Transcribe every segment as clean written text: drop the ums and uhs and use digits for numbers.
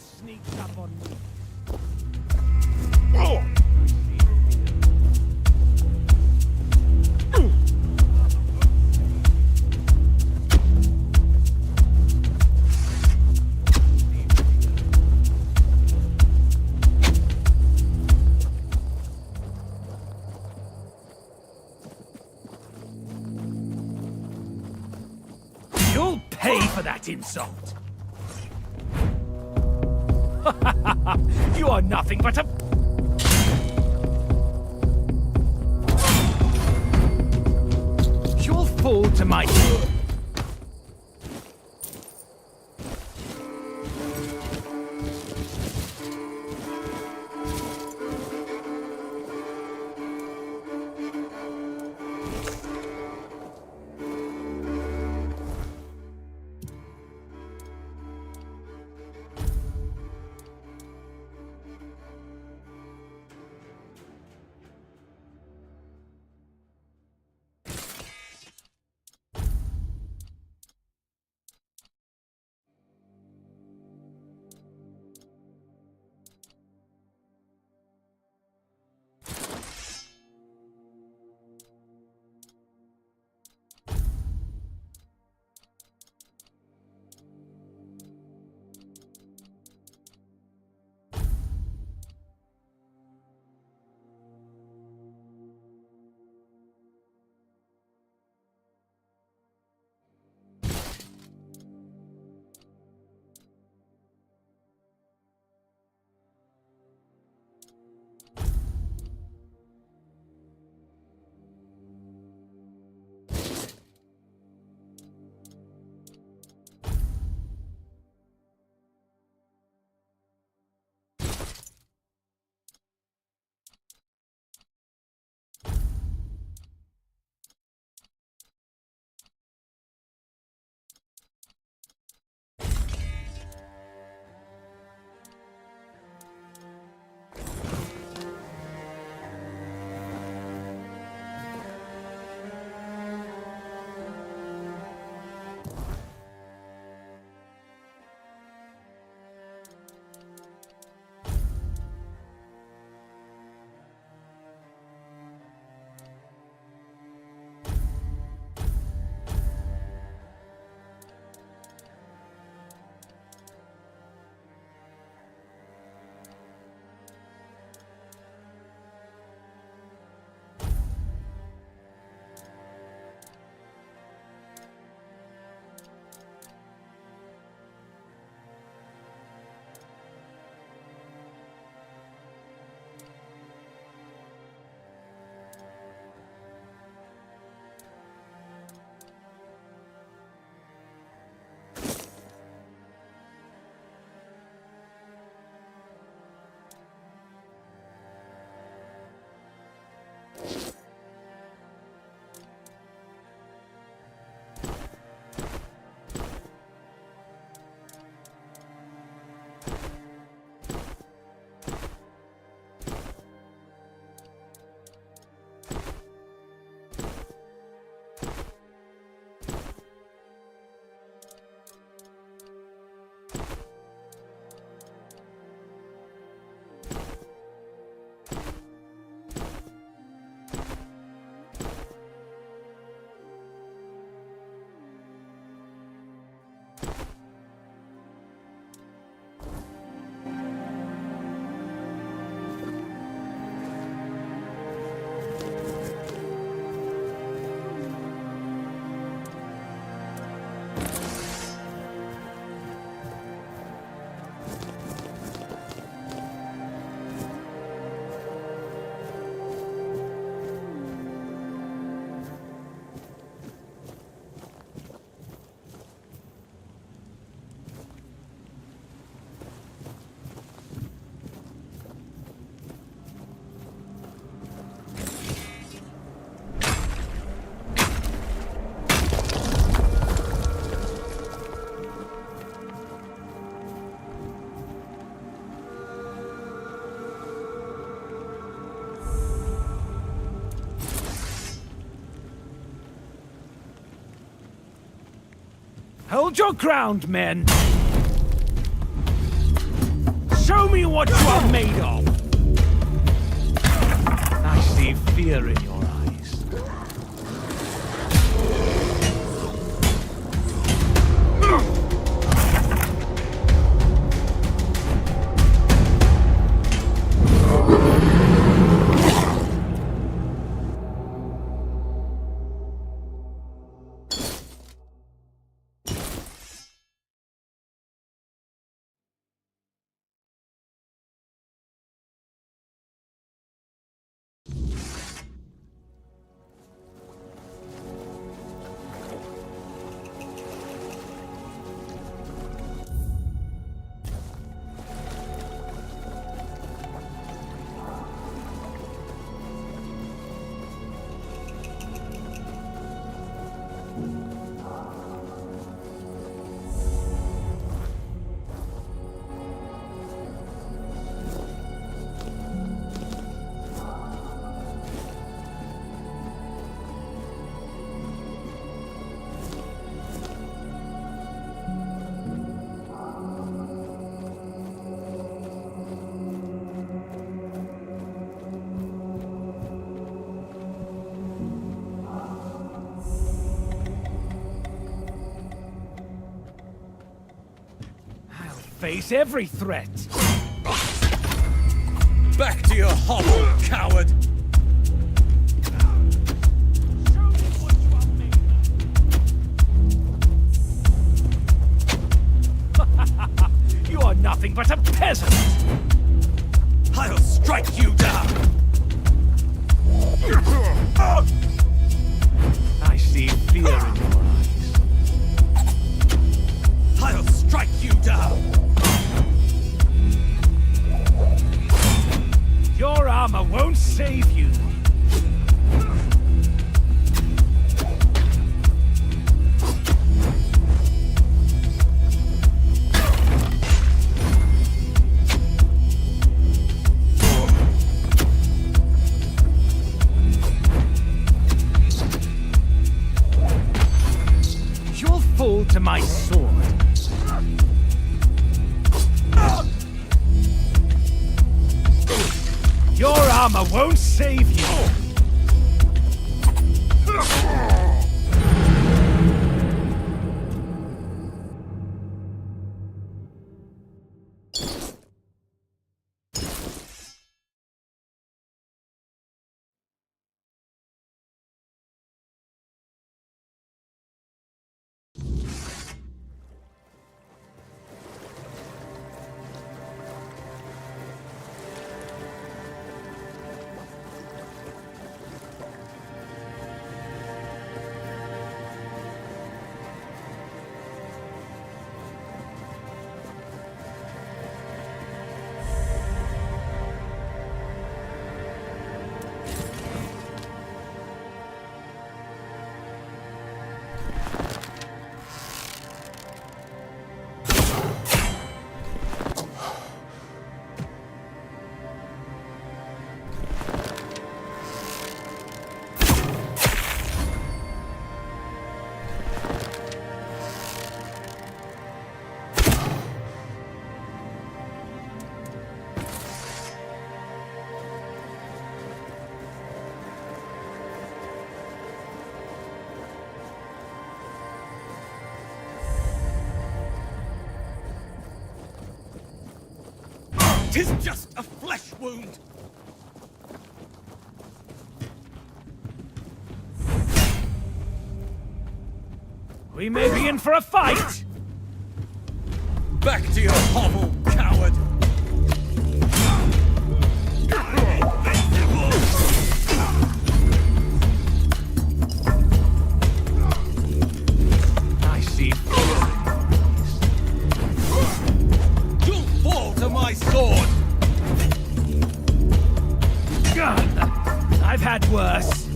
one sneaks up on me. You'll pay for that insult! You are nothing but a... You'll fall to my... Hold your ground, men! me what you are made of! I see fear in your eyes. Face every threat. Back to your hovel, coward! Show me what you are made of. You are nothing but a peasant. I'll strike you down! I see fear in your eyes. I'll strike you down! Your armor won't save you. You'll fall to my sword. Your armor won't save you! Tis just a flesh wound! We may be in for a fight! Back to your hovel, coward! I see fear. You'll fall to my sword! I've had worse.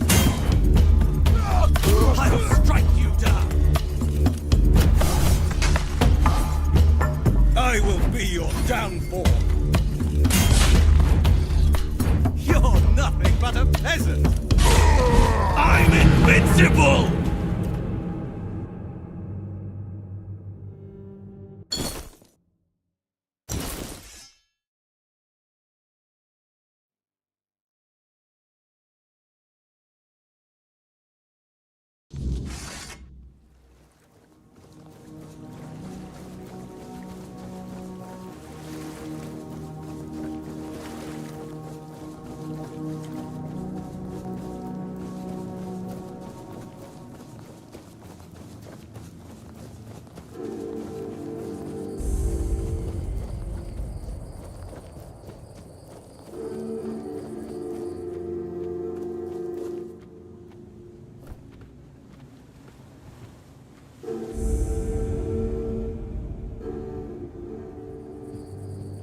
I'll strike you down! I will be your downfall! You're nothing but a peasant! I'm invincible!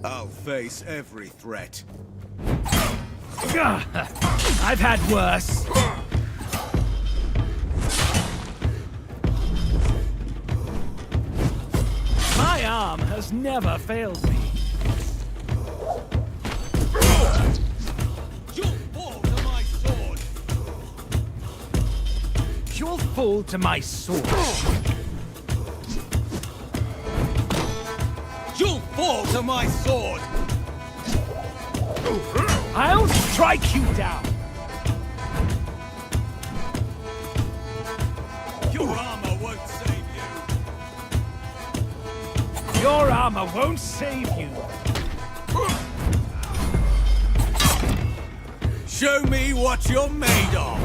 I'll face every threat. Gah! I've had worse. My arm has never failed me. You'll fall to my sword! You'll fall to my sword. You'll fall to my sword! I'll strike you down. Your armor won't save you! Your armor won't save you. Show me what you're made of!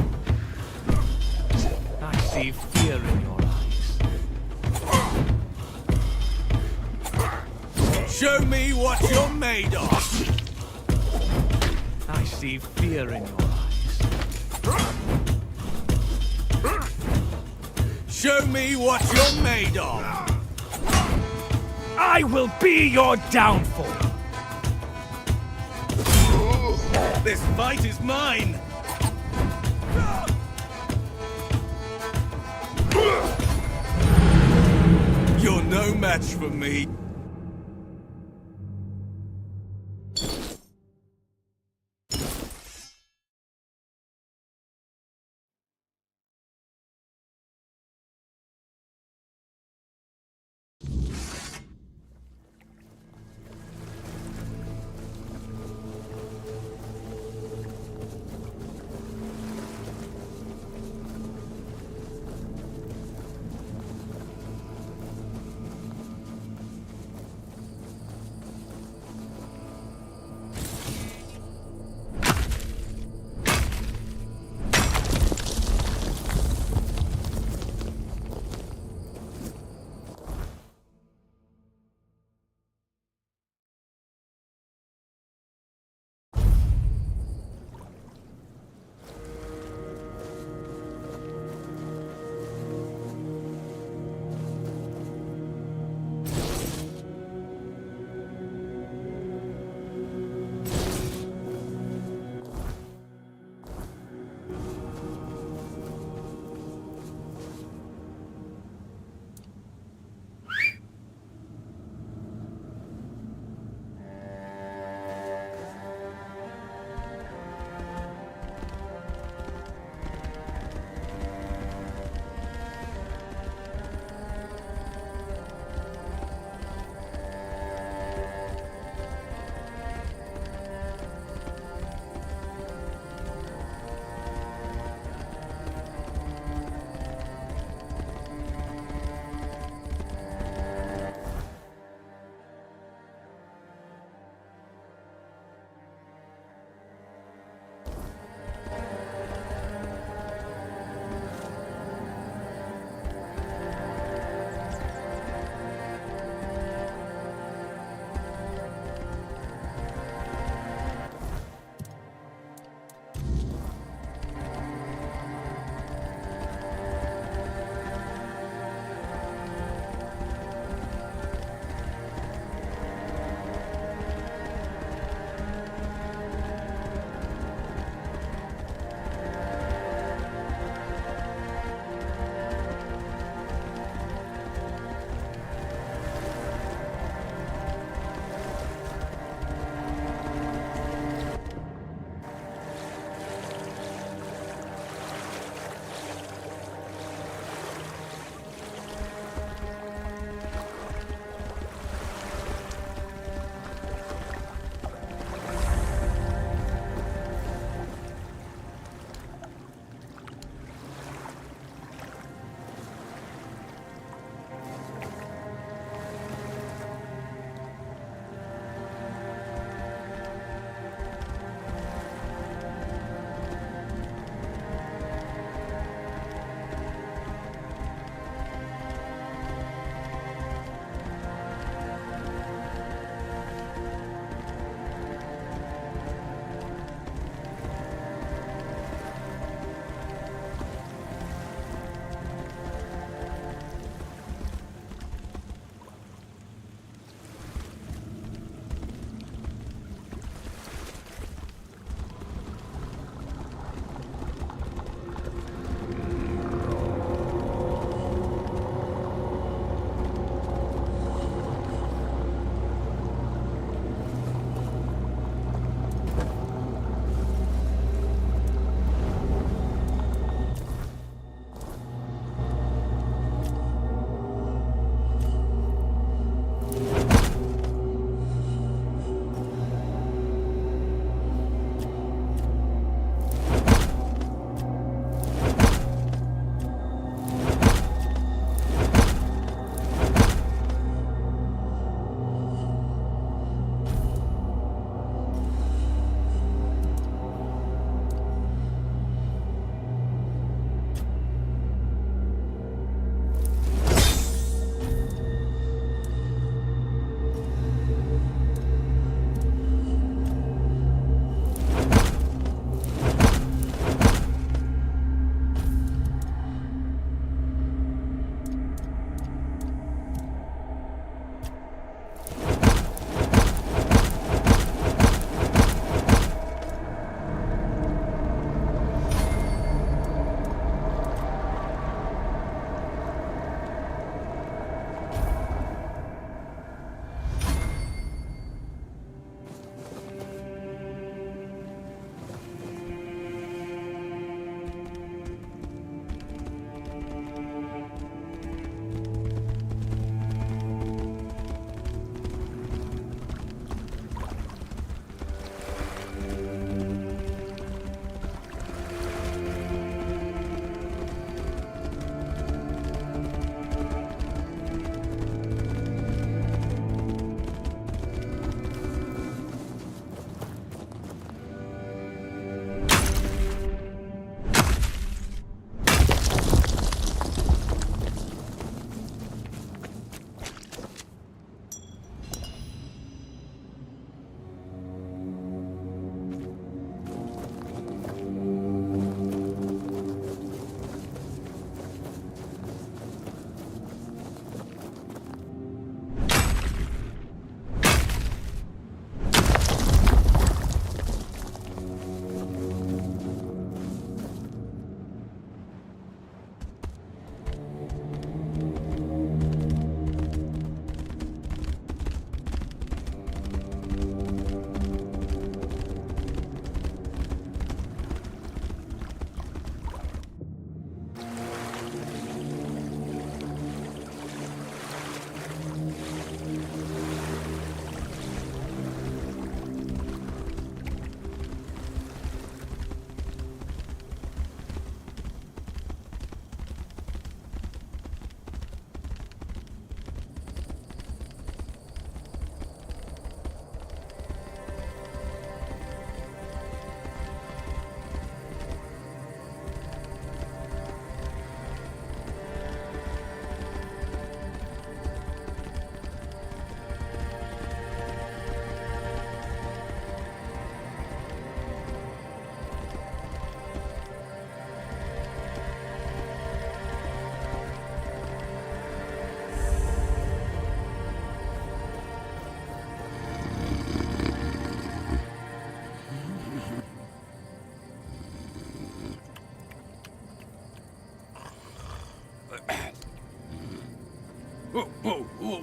I see fear in your eyes. Show me what you're made of! I see fear in your eyes. Show me what you're made of! I will be your downfall. This fight is mine! You're no match for me.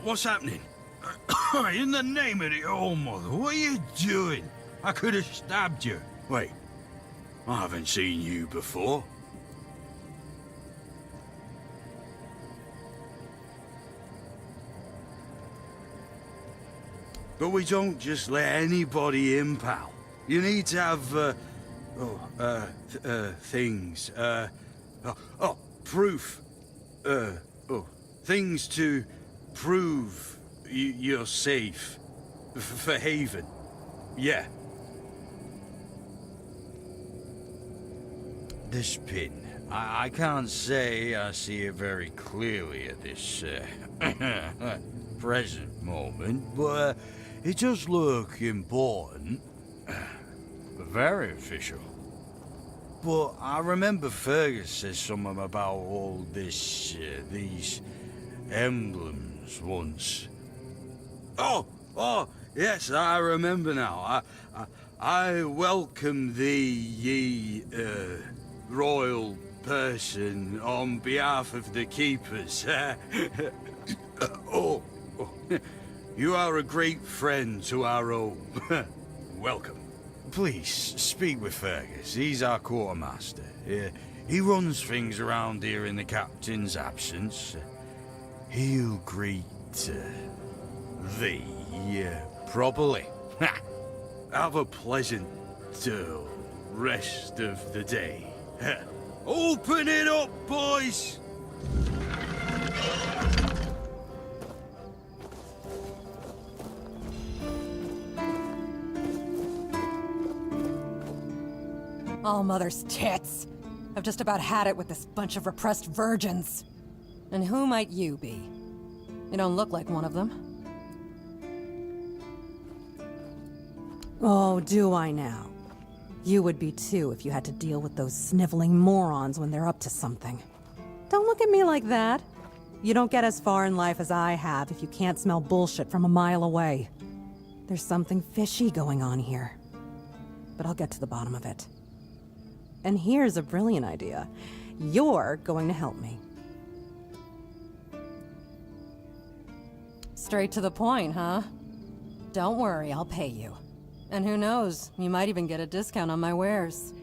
What's happening? In the name of the All Mother, what are you doing? I could have stabbed you. Wait, I haven't seen you before. But we don't just let anybody in, pal. You need to have, things, proof. Things to prove you're safe. For Haven. Yeah. This pin. I can't say I see it very clearly at this, present moment, but, it does look important. Very official. But I remember Fergus said something about all this, these emblems once. Oh, yes, I remember now. I welcome thee, ye, royal person, on behalf of the keepers. You are a great friend to our own. Welcome. Please, speak with Fergus. He's our quartermaster. He runs things around here in the captain's absence. He'll greet thee properly. Have a pleasant rest of the day. Open it up, boys! All Mother's tits. I've just about had it with this bunch of repressed virgins. And who might you be? You don't look like one of them. Oh, do I now? You would be too if you had to deal with those sniveling morons when they're up to something. Don't look at me like that. You don't get as far in life as I have if you can't smell bullshit from a mile away. There's something fishy going on here. But I'll get to the bottom of it. And here's a brilliant idea. You're going to help me. Straight to the point, huh? Don't worry, I'll pay you. And who knows, you might even get a discount on my wares.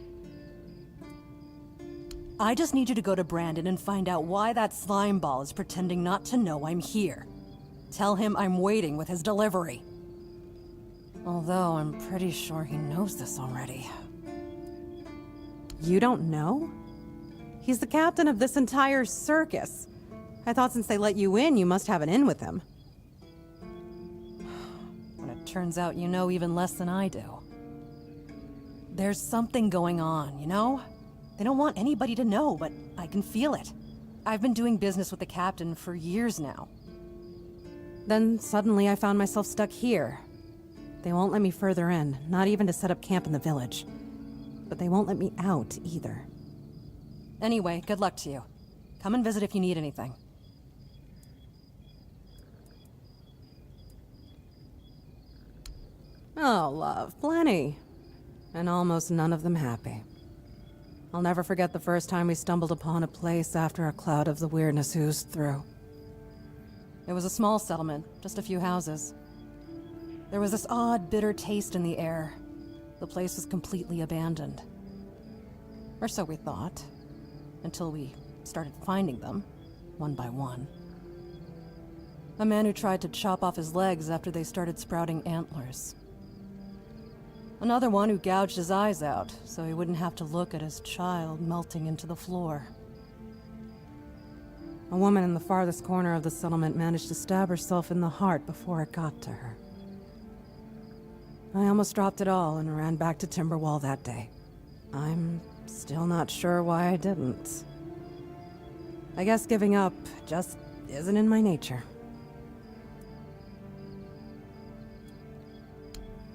I just need you to go to Brandon and find out why that slime ball is pretending not to know I'm here. Tell him I'm waiting with his delivery. Although I'm pretty sure he knows this already. You don't know? He's the captain of this entire circus. I thought since they let you in, you must have an in with him. When it turns out you know even less than I do. There's something going on, you know? They don't want anybody to know, but I can feel it. I've been doing business with the captain for years now. Then suddenly I found myself stuck here. They won't let me further in, not even to set up camp in the village. But they won't let me out either. Anyway, good luck to you. Come and visit if you need anything. Oh, love, plenty. And almost none of them happy. I'll never forget the first time we stumbled upon a place after a cloud of the weirdness oozed through. It was a small settlement, just a few houses. There was this odd, bitter taste in the air. The place was completely abandoned. Or so we thought. Until we started finding them, one by one. A man who tried to chop off his legs after they started sprouting antlers. Another one who gouged his eyes out, so he wouldn't have to look at his child melting into the floor. A woman in the farthest corner of the settlement managed to stab herself in the heart before it got to her. I almost dropped it all and ran back to Timberwall that day. I'm still not sure why I didn't. I guess giving up just isn't in my nature.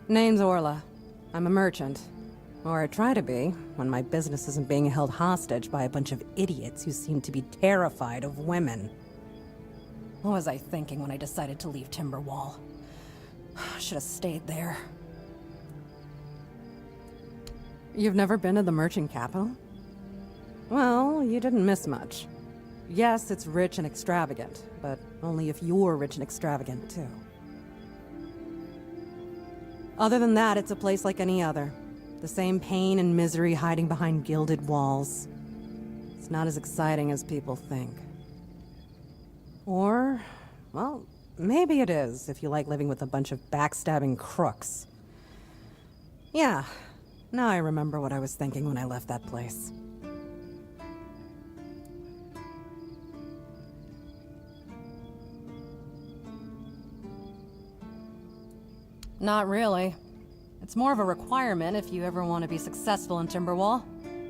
Name's Orla. I'm a merchant. Or I try to be, when my business isn't being held hostage by a bunch of idiots who seem to be terrified of women. What was I thinking when I decided to leave Timberwall? Should have stayed there. You've never been to the merchant capital? Well, you didn't miss much. Yes, it's rich and extravagant, but only if you're rich and extravagant, too. Other than that, it's a place like any other. The same pain and misery hiding behind gilded walls. It's not as exciting as people think. Or, well, maybe it is, if you like living with a bunch of backstabbing crooks. Yeah, now I remember what I was thinking when I left that place. Not really. It's more of a requirement if you ever want to be successful in Timberwall.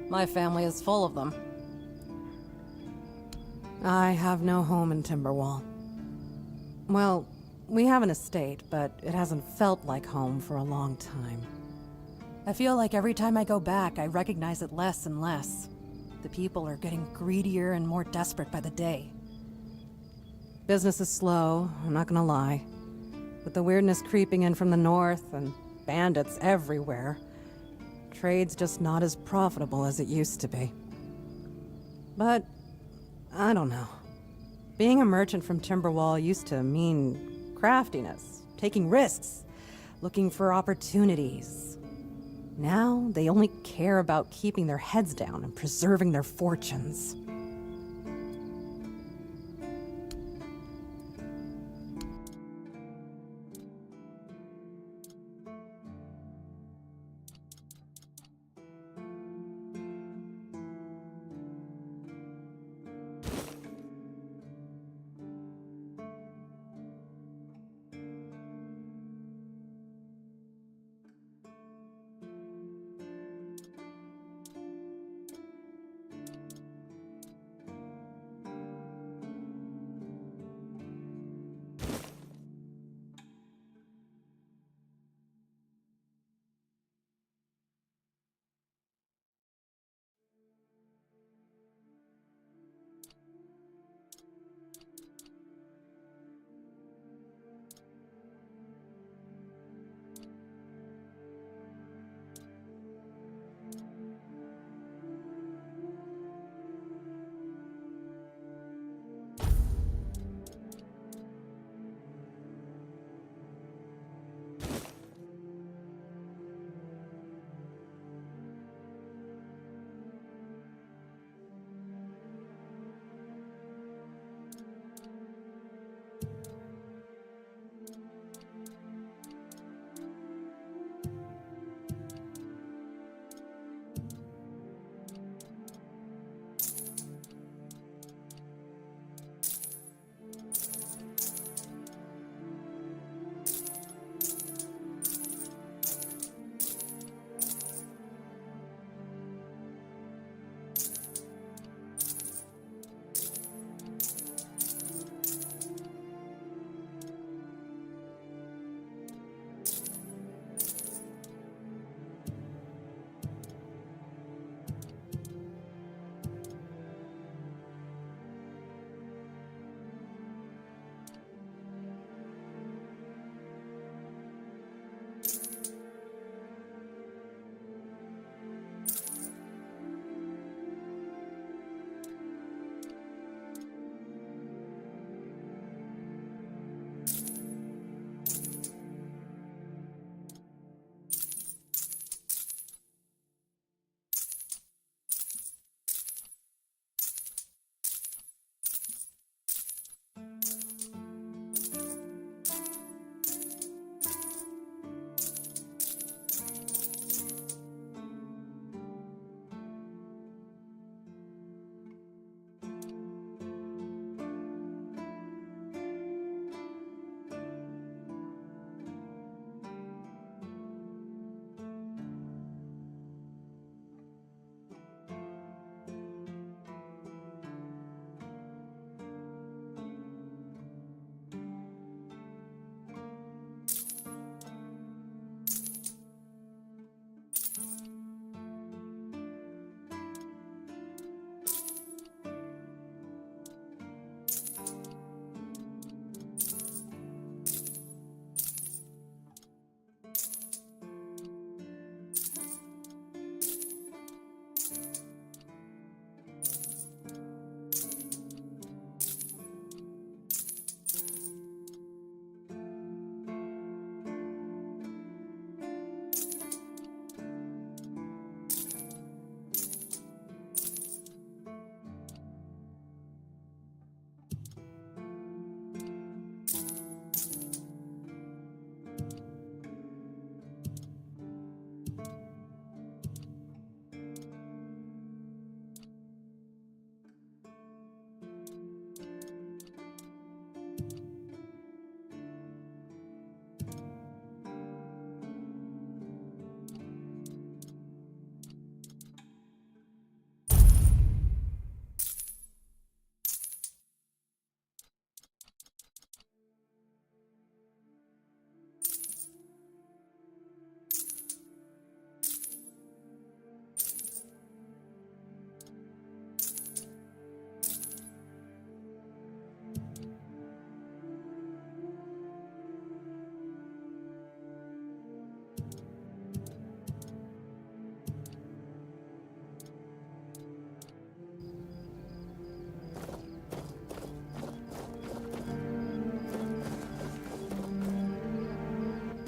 My family is full of them. I have no home in Timberwall. Well, we have an estate, but it hasn't felt like home for a long time. I feel like every time I go back, I recognize it less and less. The people are getting greedier and more desperate by the day. Business is slow, I'm not gonna lie. With the weirdness creeping in from the north and bandits everywhere, trade's just not as profitable as it used to be. But, I don't know. Being a merchant from Timberwall used to mean craftiness, taking risks, looking for opportunities. Now, they only care about keeping their heads down and preserving their fortunes.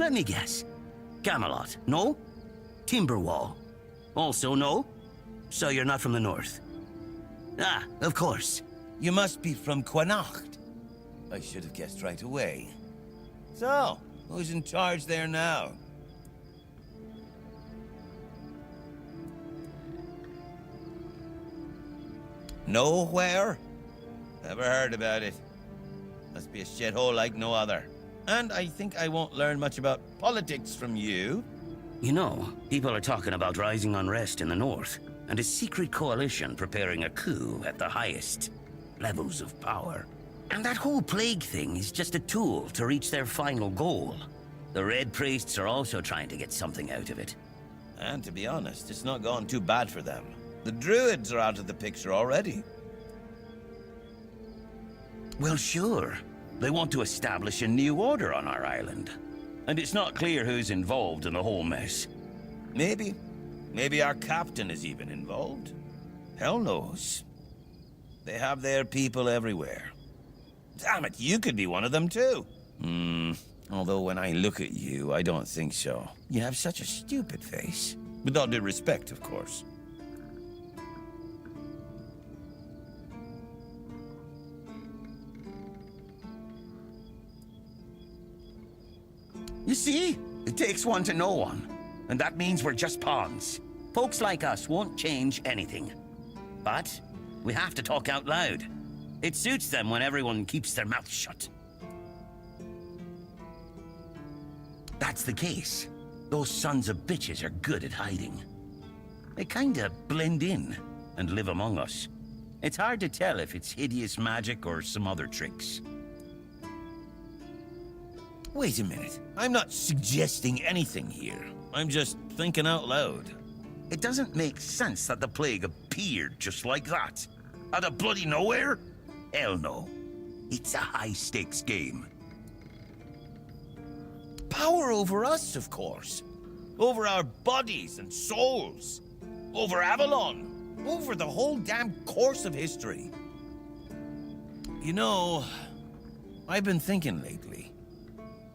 Let me guess. Camelot, no? Timberwall, also no? So you're not from the north? Ah, of course. You must be from Connacht. I should have guessed right away. So, who's in charge there now? Nowhere? Never heard about it. Must be a shithole like no other. And I think I won't learn much about politics from you. You know, people are talking about rising unrest in the north, and a secret coalition preparing a coup at the highest levels of power. And that whole plague thing is just a tool to reach their final goal. The Red Priests are also trying to get something out of it. And to be honest, it's not gone too bad for them. The Druids are out of the picture already. Well, sure. They want to establish a new order on our island. And it's not clear who's involved in the whole mess. Maybe. Maybe our captain is even involved. Hell knows. They have their people everywhere. Damn it, you could be one of them too. Although when I look at you, I don't think so. You have such a stupid face. With all due respect, of course. You see? It takes one to know one. And that means we're just pawns. Folks like us won't change anything. But we have to talk out loud. It suits them when everyone keeps their mouth shut. That's the case. Those sons of bitches are good at hiding. They kinda blend in and live among us. It's hard to tell if it's hideous magic or some other tricks. Wait a minute. I'm not suggesting anything here. I'm just thinking out loud. It doesn't make sense that the plague appeared just like that. Out of bloody nowhere? Hell no. It's a high-stakes game. Power over us, of course. Over our bodies and souls. Over Avalon. Over the whole damn course of history. You know, I've been thinking lately.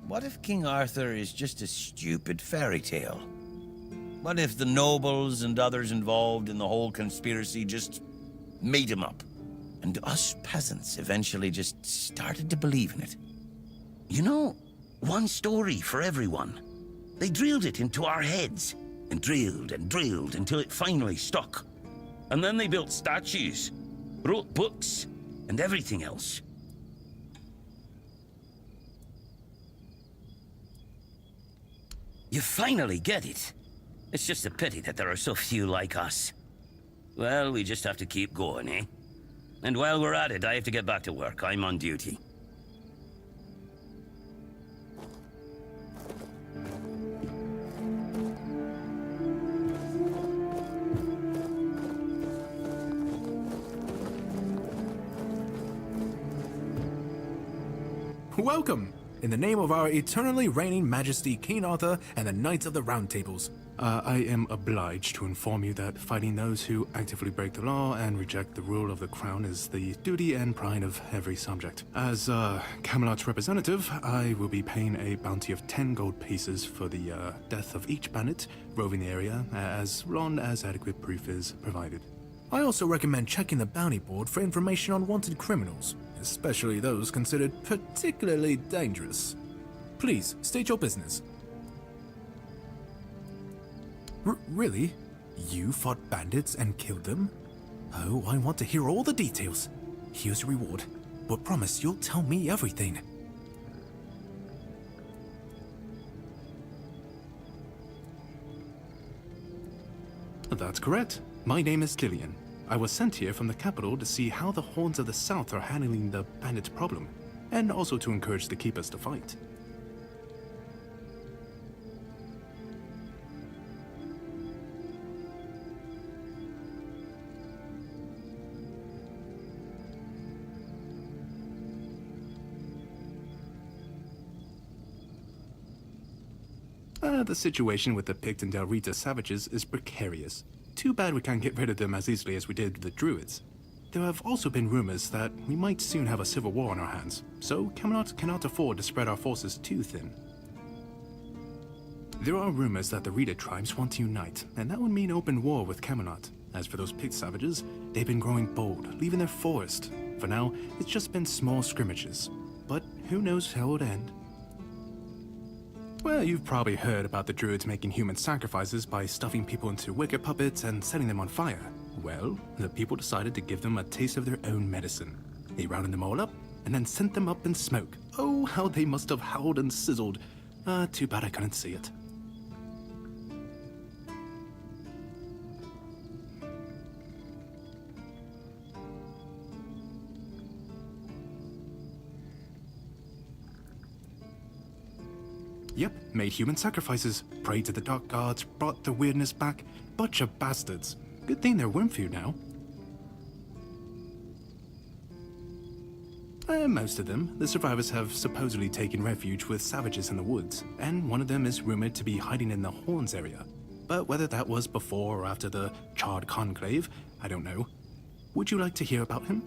What if King Arthur is just a stupid fairy tale? What if the nobles and others involved in the whole conspiracy just made him up? And us peasants eventually just started to believe in it. You know, one story for everyone. They drilled it into our heads, and drilled until it finally stuck. And then they built statues, wrote books, and everything else. You finally get it. It's just a pity that there are so few like us. Well, we just have to keep going, eh? And while we're at it, I have to get back to work. I'm on duty. Welcome! In the name of our eternally reigning Majesty King Arthur and the Knights of the Round Tables, I am obliged to inform you that fighting those who actively break the law and reject the rule of the crown is the duty and pride of every subject. As Camelot's representative, I will be paying a bounty of 10 gold pieces for the death of each bandit roving the area, as long as adequate proof is provided. I also recommend checking the bounty board for information on wanted criminals, especially those considered particularly dangerous. Please, state your business. Really? You fought bandits and killed them? Oh, I want to hear all the details. Here's your reward, but promise you'll tell me everything. That's correct. My name is Lillian. I was sent here from the capital to see how the Horns of the South are handling the bandit problem, and also to encourage the Keepers to fight. The situation with the Pict and Del Rita savages is precarious. Too bad we can't get rid of them as easily as we did with the Druids. There have also been rumors that we might soon have a civil war on our hands, so Camelot cannot afford to spread our forces too thin. There are rumors that the Rita tribes want to unite, and that would mean open war with Camelot. As for those pig savages, they've been growing bold, leaving their forest. For now, it's just been small scrimmages. But who knows how it would end? Well, you've probably heard about the druids making human sacrifices by stuffing people into wicker puppets and setting them on fire. Well, the people decided to give them a taste of their own medicine. They rounded them all up, and then sent them up in smoke. Oh, how they must have howled and sizzled. Too bad I couldn't see it. Yep, made human sacrifices, prayed to the dark gods, brought the weirdness back. Bunch of bastards. Good thing they're worm food now. Most of them, the survivors have supposedly taken refuge with savages in the woods, and one of them is rumored to be hiding in the Horns area. But whether that was before or after the Charred Conclave, I don't know. Would you like to hear about him?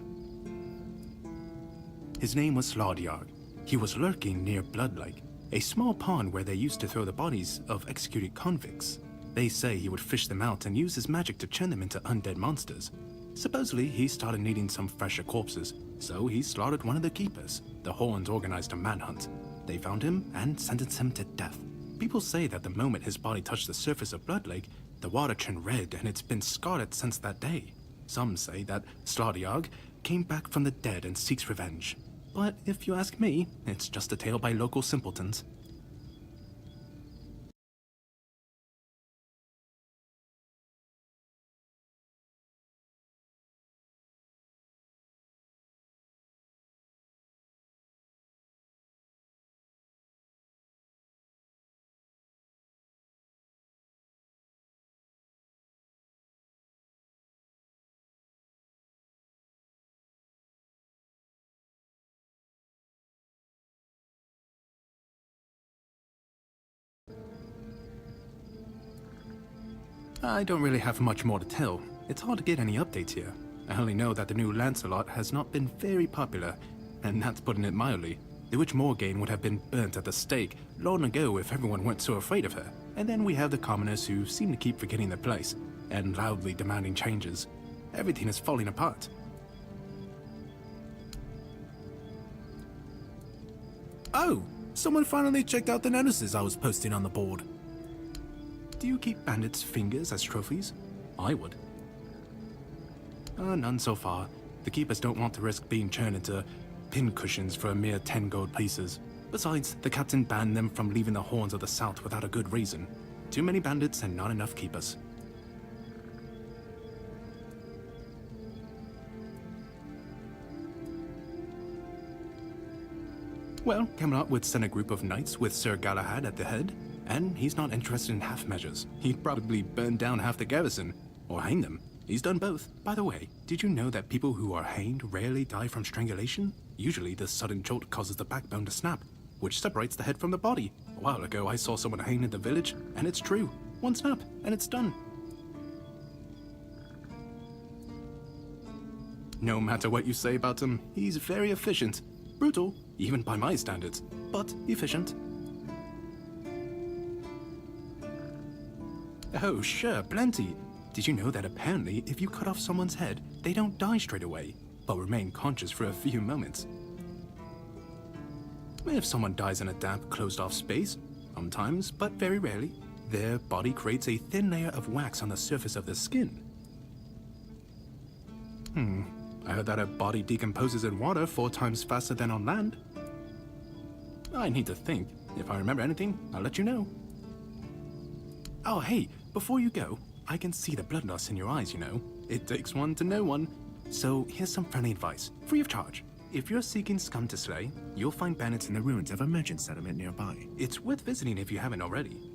His name was Slaudyarg. He was lurking near Blood Lake, a small pond where they used to throw the bodies of executed convicts. They say he would fish them out and use his magic to turn them into undead monsters. Supposedly, he started needing some fresher corpses, so he slaughtered one of the keepers. The Horns organized a manhunt. They found him and sentenced him to death. People say that the moment his body touched the surface of Blood Lake, the water turned red and it's been scarred since that day. Some say that Slaudyarg came back from the dead and seeks revenge. But if you ask me, it's just a tale by local simpletons. I don't really have much more to tell. It's hard to get any updates here. I only know that the new Lancelot has not been very popular, and that's putting it mildly. The Witch Morgaine would have been burnt at the stake long ago if everyone weren't so afraid of her. And then we have the commoners who seem to keep forgetting their place, and loudly demanding changes. Everything is falling apart. Oh! Someone finally checked out the notices I was posting on the board. Do you keep bandits' fingers as trophies? I would. None so far. The keepers don't want to risk being turned into pincushions for a mere 10 gold pieces. Besides, the captain banned them from leaving the Horns of the South without a good reason. Too many bandits and not enough keepers. Well, Camelot would send a group of knights with Sir Galahad at the head, and he's not interested in half measures. He'd probably burn down half the garrison, or hang them. He's done both. By the way, did you know that people who are hanged rarely die from strangulation? Usually the sudden jolt causes the backbone to snap, which separates the head from the body. A while ago I saw someone hanged in the village, and it's true. One snap, and it's done. No matter what you say about him, he's very efficient. Brutal, even by my standards, but efficient. Oh, sure, plenty. Did you know that apparently if you cut off someone's head, they don't die straight away, but remain conscious for a few moments? If someone dies in a damp, closed-off space, sometimes, but very rarely, their body creates a thin layer of wax on the surface of the skin. I heard that a body decomposes in water 4 times faster than on land. I need to think. If I remember anything, I'll let you know. Oh, hey, before you go, I can see the bloodlust in your eyes, you know. It takes one to know one. So here's some friendly advice, free of charge. If you're seeking scum to slay, you'll find bandits in the ruins of a merchant settlement nearby. It's worth visiting if you haven't already.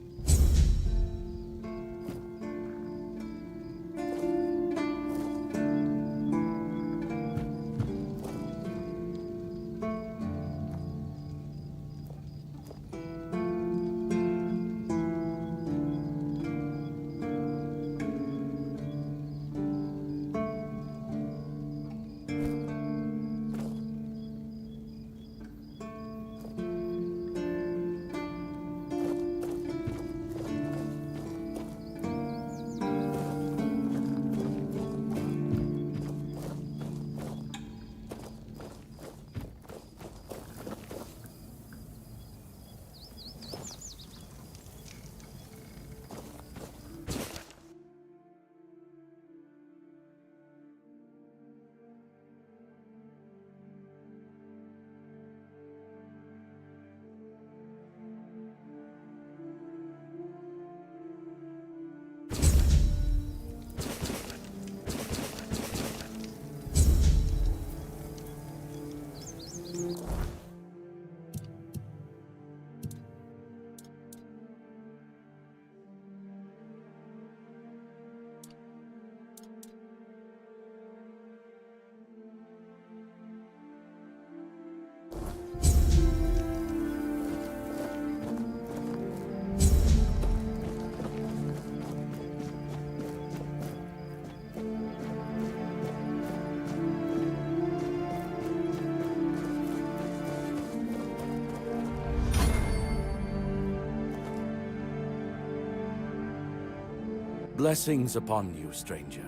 Blessings upon you, stranger.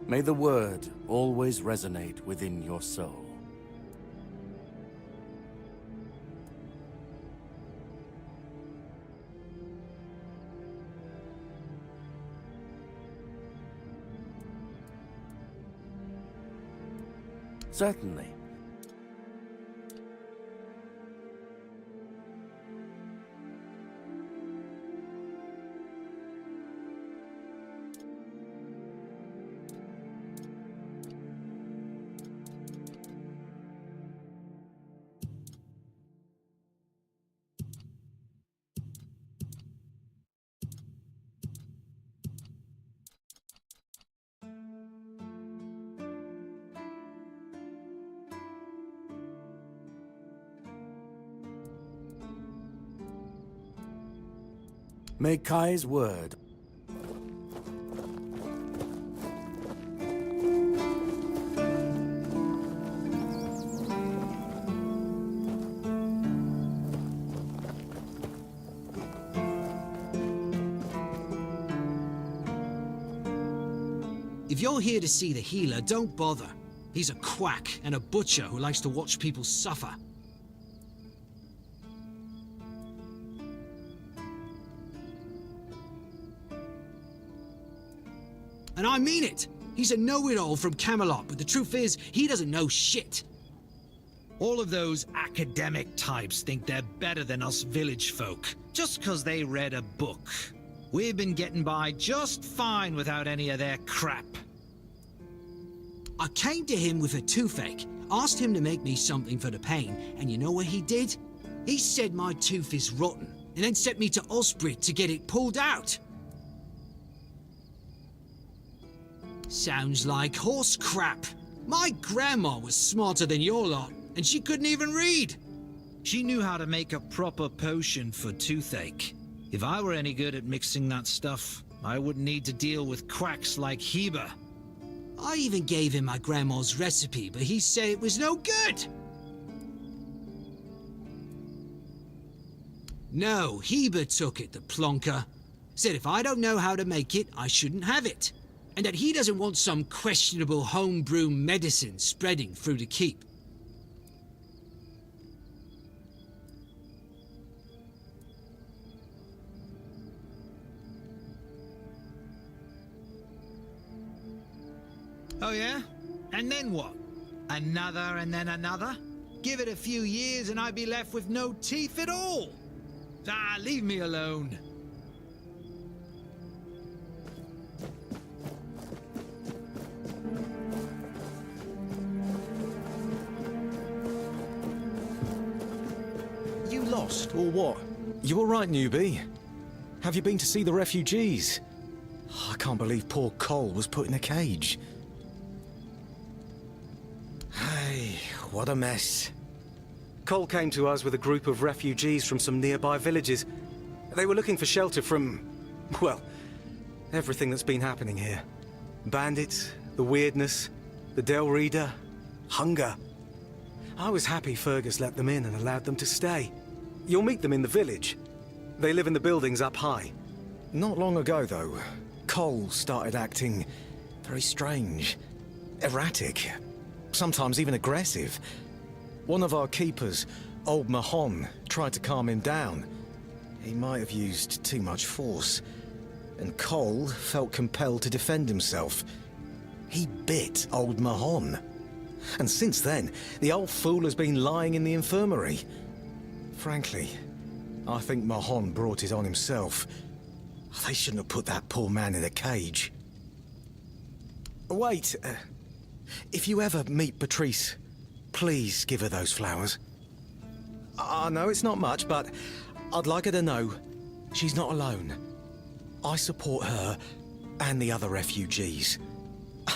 May the word always resonate within your soul. Certainly. May Kai's word. If you're here to see the healer, don't bother. He's a quack and a butcher who likes to watch people suffer. And I mean it! He's a know-it-all from Camelot, but the truth is, he doesn't know shit. All of those academic types think they're better than us village folk, just because they read a book. We've been getting by just fine without any of their crap. I came to him with a toothache, asked him to make me something for the pain, and you know what he did? He said my tooth is rotten, and then sent me to Osprey to get it pulled out. Sounds like horse crap. My grandma was smarter than your lot, and she couldn't even read. She knew how to make a proper potion for toothache. If I were any good at mixing that stuff, I wouldn't need to deal with quacks like Heber. I even gave him my grandma's recipe, but he said it was no good. No, Heber took it, the plonker. Said if I don't know how to make it, I shouldn't have it. And that he doesn't want some questionable homebrew medicine spreading through the keep. Oh yeah? And then what? Another and then another? Give it a few years and I'd be left with no teeth at all. Ah, leave me alone. You lost, or what? You all right, newbie? Have you been to see the refugees? I can't believe poor Cole was put in a cage. Hey, what a mess. Cole came to us with a group of refugees from some nearby villages. They were looking for shelter from, well, everything that's been happening here. Bandits, the weirdness, the Del Reader, hunger. I was happy Fergus let them in and allowed them to stay. You'll meet them in the village. They live in the buildings up high. Not long ago, though, Cole started acting very strange, erratic, sometimes even aggressive. One of our keepers, old Mahon, tried to calm him down. He might have used too much force, and Cole felt compelled to defend himself. He bit old Mahon. And since then, the old fool has been lying in the infirmary. Frankly, I think Mahon brought it on himself. They shouldn't have put that poor man in a cage. Wait, if you ever meet Patrice, please give her those flowers. I know it's not much, but I'd like her to know she's not alone. I support her and the other refugees.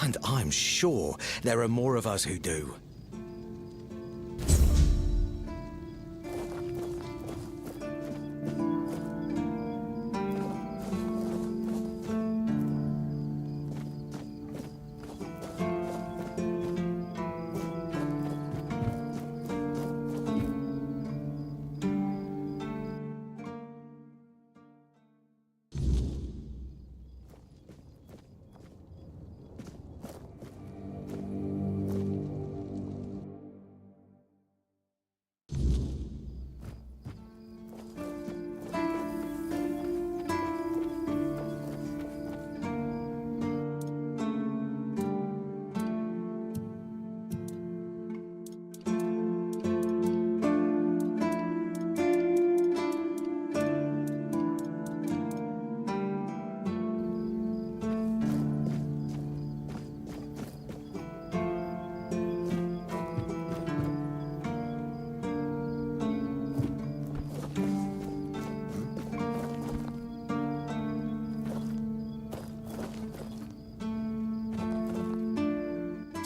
And I'm sure there are more of us who do.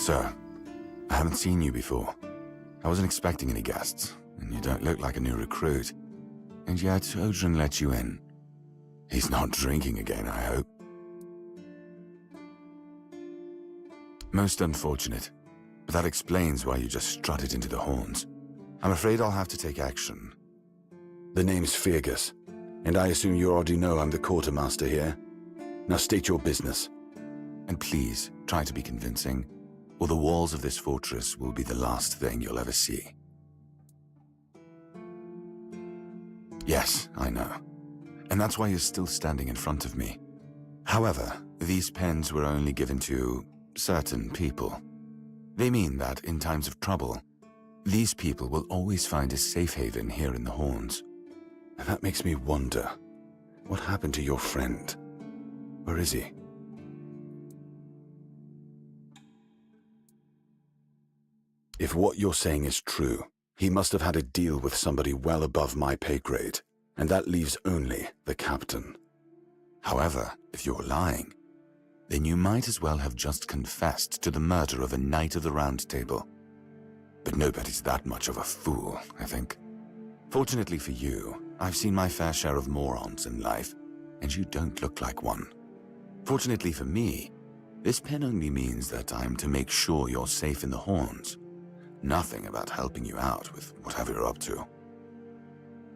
So, I haven't seen you before. I wasn't expecting any guests, and you don't look like a new recruit. And yet, Odrin let you in. He's not drinking again, I hope. Most unfortunate, but that explains why you just strutted into the horns. I'm afraid I'll have to take action. The name's Fergus, and I assume you already know I'm the quartermaster here. Now state your business. And please, try to be convincing, or the walls of this fortress will be the last thing you'll ever see. Yes, I know. And that's why you're still standing in front of me. However, these pens were only given to certain people. They mean that in times of trouble, these people will always find a safe haven here in the Horns. And that makes me wonder, what happened to your friend? Where is he? If what you're saying is true, he must have had a deal with somebody well above my pay grade, and that leaves only the captain. However, if you're lying, then you might as well have just confessed to the murder of a Knight of the Round Table. But nobody's that much of a fool, I think. Fortunately for you, I've seen my fair share of morons in life, and you don't look like one. Fortunately for me, this pen only means that I'm to make sure you're safe in the Horns. Nothing about helping you out with whatever you're up to.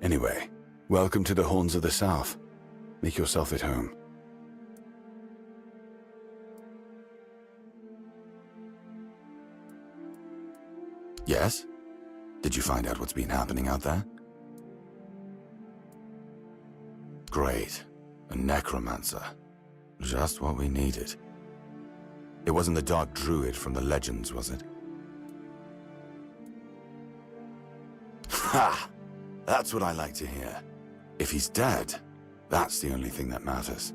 Anyway, welcome to the Horns of the South. Make yourself at home. Yes? Did you find out what's been happening out there? Great. A necromancer. Just what we needed. It wasn't the Dark Druid from the legends, was it? Ha! That's what I like to hear. If he's dead, that's the only thing that matters.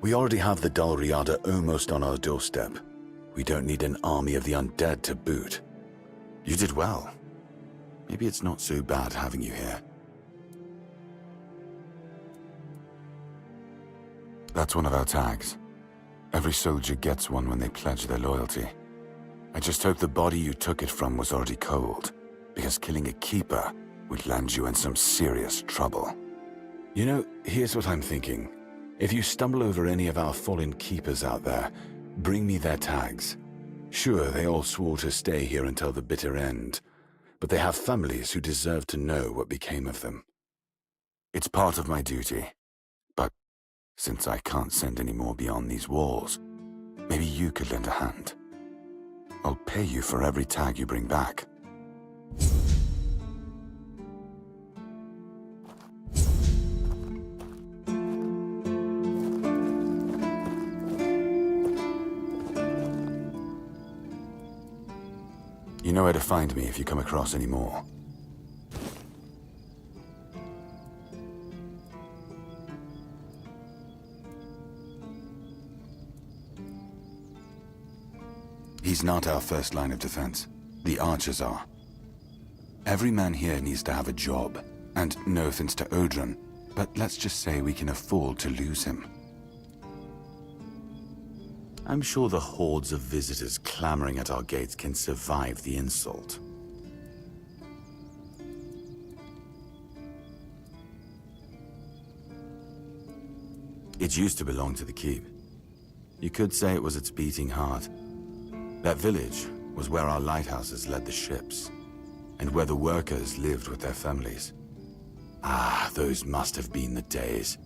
We already have the Dalriada almost on our doorstep. We don't need an army of the undead to boot. You did well. Maybe it's not so bad having you here. That's one of our tags. Every soldier gets one when they pledge their loyalty. I just hope the body you took it from was already cold, because killing a keeper would land you in some serious trouble. You know, here's what I'm thinking. If you stumble over any of our fallen keepers out there, bring me their tags. Sure, they all swore to stay here until the bitter end, but they have families who deserve to know what became of them. It's part of my duty, but since I can't send any more beyond these walls, maybe you could lend a hand. I'll pay you for every tag you bring back. You know where to find me if you come across any more. He's not our first line of defense. The archers are. Every man here needs to have a job, and no offense to Odrin, but let's just say we can afford to lose him. I'm sure the hordes of visitors clamoring at our gates can survive the insult. It used to belong to the keep. You could say it was its beating heart. That village was where our lighthouses led the ships, and where the workers lived with their families. Ah, those must have been the days.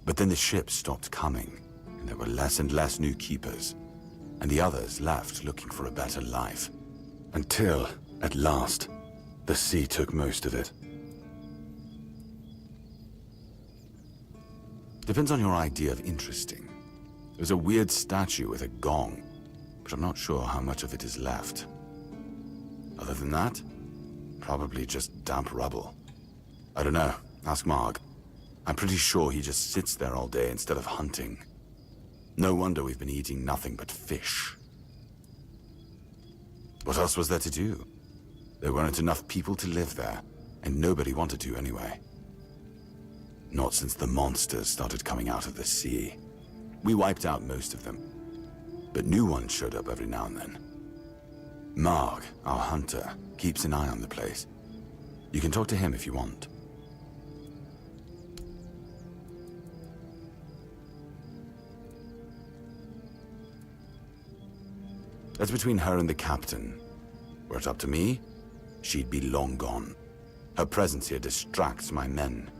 But then the ships stopped coming, and there were less and less new keepers, and the others left looking for a better life. Until, at last, the sea took most of it. Depends on your idea of interesting. There's a weird statue with a gong, but I'm not sure how much of it is left. Other than that, probably just damp rubble. I don't know, ask Marg. I'm pretty sure he just sits there all day instead of hunting. No wonder we've been eating nothing but fish. What else was there to do? There weren't enough people to live there, and nobody wanted to anyway. Not since the monsters started coming out of the sea. We wiped out most of them, but new ones showed up every now and then. Marg, our hunter, keeps an eye on the place. You can talk to him if you want. That's between her and the captain. Were it up to me, she'd be long gone. Her presence here distracts my men.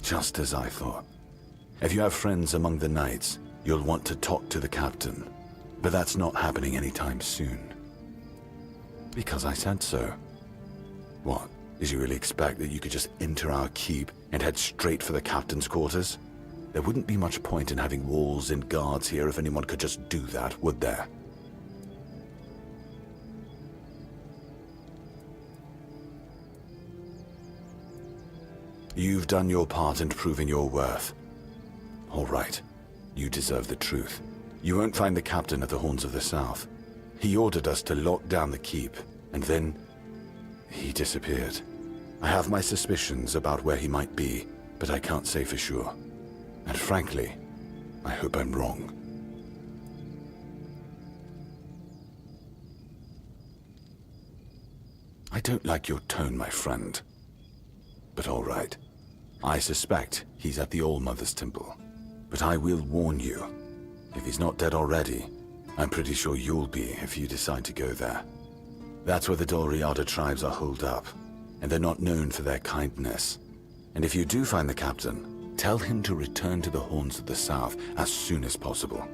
Just as I thought. If you have friends among the knights, you'll want to talk to the captain. But that's not happening anytime soon. Because I said so. What? Did you really expect that you could just enter our keep and head straight for the captain's quarters? There wouldn't be much point in having walls and guards here if anyone could just do that, would there? You've done your part in proving your worth. All right. You deserve the truth. You won't find the captain at the Horns of the South. He ordered us to lock down the keep, and then he disappeared. I have my suspicions about where he might be, but I can't say for sure. And frankly, I hope I'm wrong. I don't like your tone, my friend. But all right. I suspect he's at the All-Mother's Temple. But I will warn you, if he's not dead already, I'm pretty sure you'll be if you decide to go there. That's where the Dolriada tribes are holed up, and they're not known for their kindness. And if you do find the captain, tell him to return to the Horns of the South as soon as possible.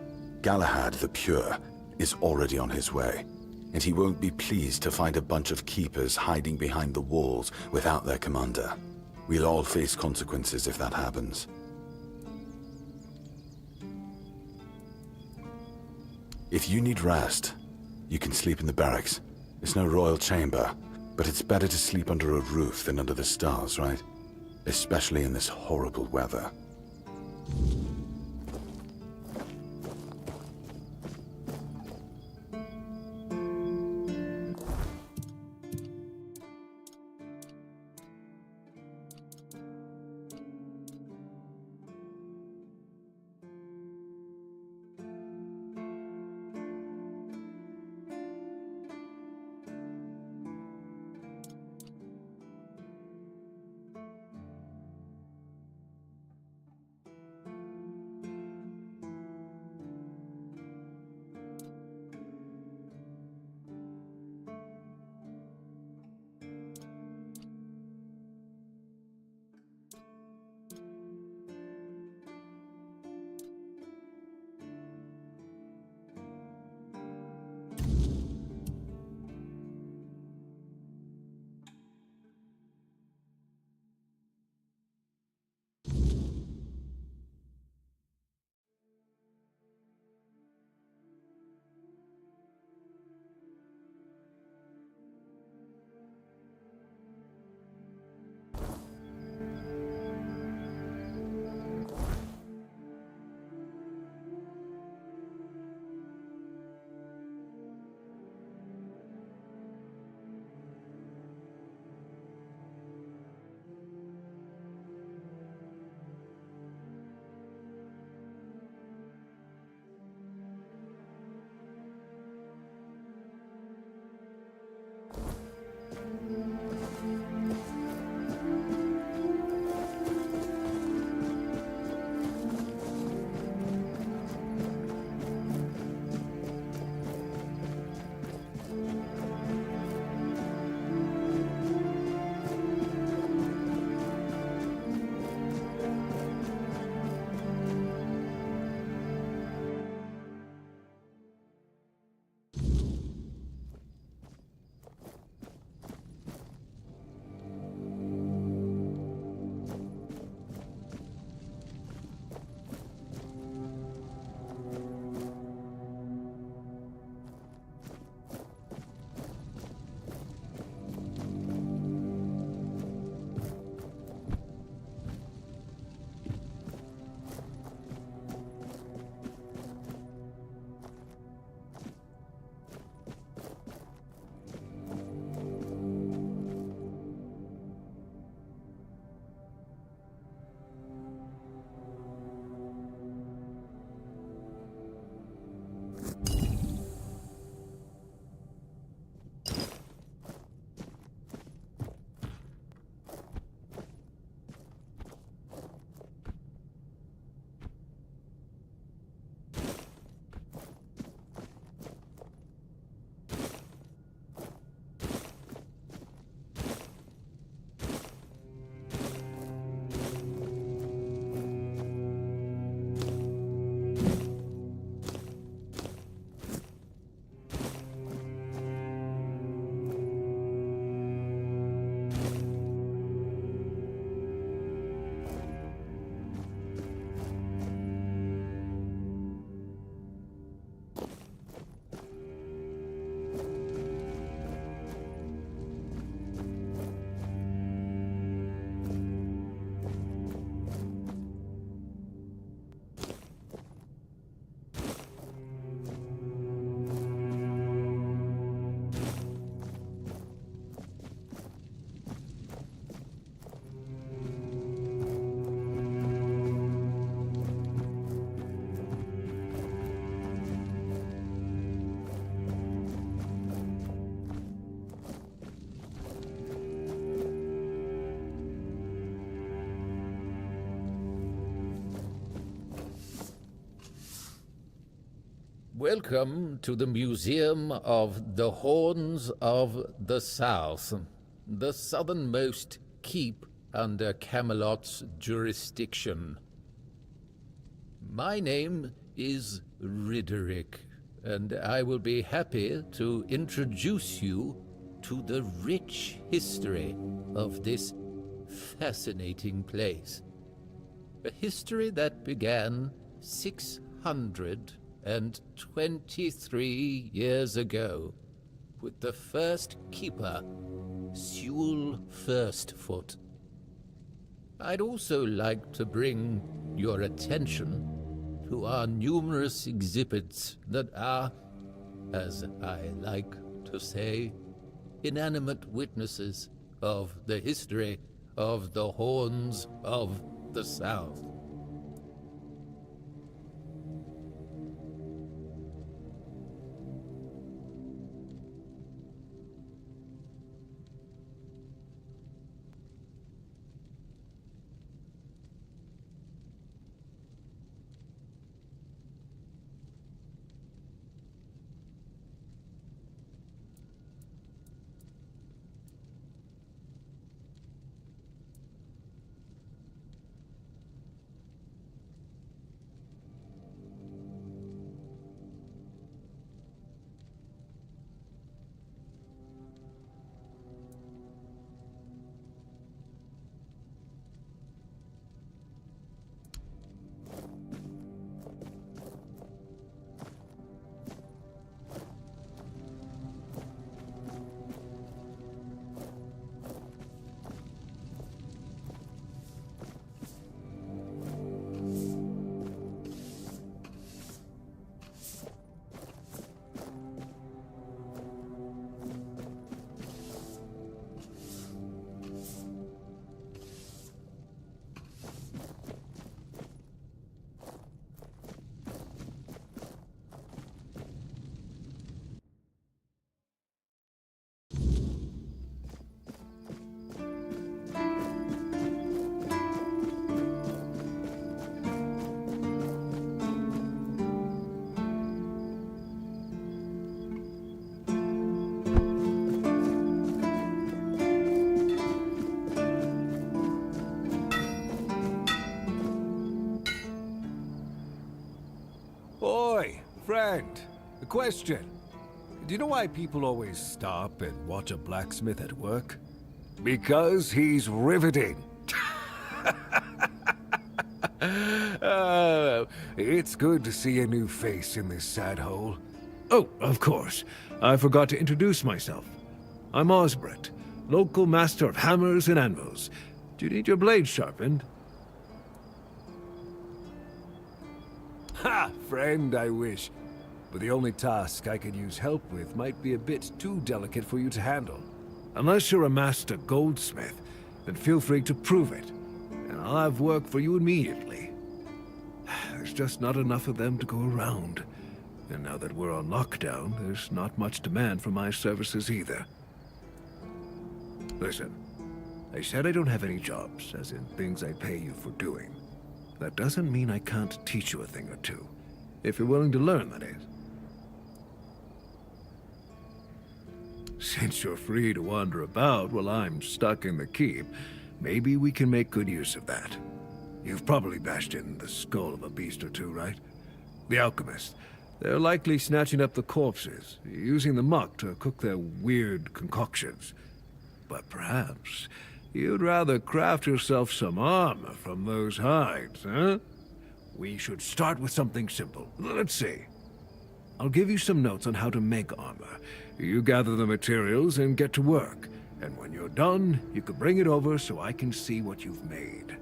Galahad the Pure is already on his way, and he won't be pleased to find a bunch of keepers hiding behind the walls without their commander. We'll all face consequences if that happens. If you need rest, you can sleep in the barracks. It's no royal chamber, but it's better to sleep under a roof than under the stars, right? Especially in this horrible weather. Welcome to the Museum of the Horns of the South, the southernmost keep under Camelot's jurisdiction. My name is Ridderick, and I will be happy to introduce you to the rich history of this fascinating place. A history that began 623 years ago with the first keeper, Sewell Firstfoot. I'd also like to bring your attention to our numerous exhibits that are, as I like to say, inanimate witnesses of the history of the Horns of the South. Oi, friend, a question. Do you know why people always stop and watch a blacksmith at work? Because he's riveting. It's good to see a new face in this sad hole. Oh, of course. I forgot to introduce myself. I'm Osbert, local master of hammers and anvils. Do you need your blade sharpened? Ha! Friend, I wish. But the only task I could use help with might be a bit too delicate for you to handle. Unless you're a master goldsmith, then feel free to prove it, and I'll have work for you immediately. There's just not enough of them to go around. And now that we're on lockdown, there's not much demand for my services either. Listen, I said I don't have any jobs, as in things I pay you for doing. That doesn't mean I can't teach you a thing or two. If you're willing to learn, that is. Since you're free to wander about while I'm stuck in the keep, maybe we can make good use of that. You've probably bashed in the skull of a beast or two, right? The alchemists. They're likely snatching up the corpses, using the muck to cook their weird concoctions. But perhaps you'd rather craft yourself some armor from those hides, huh? We should start with something simple. Let's see. I'll give you some notes on how to make armor. You gather the materials and get to work. And when you're done, you can bring it over so I can see what you've made.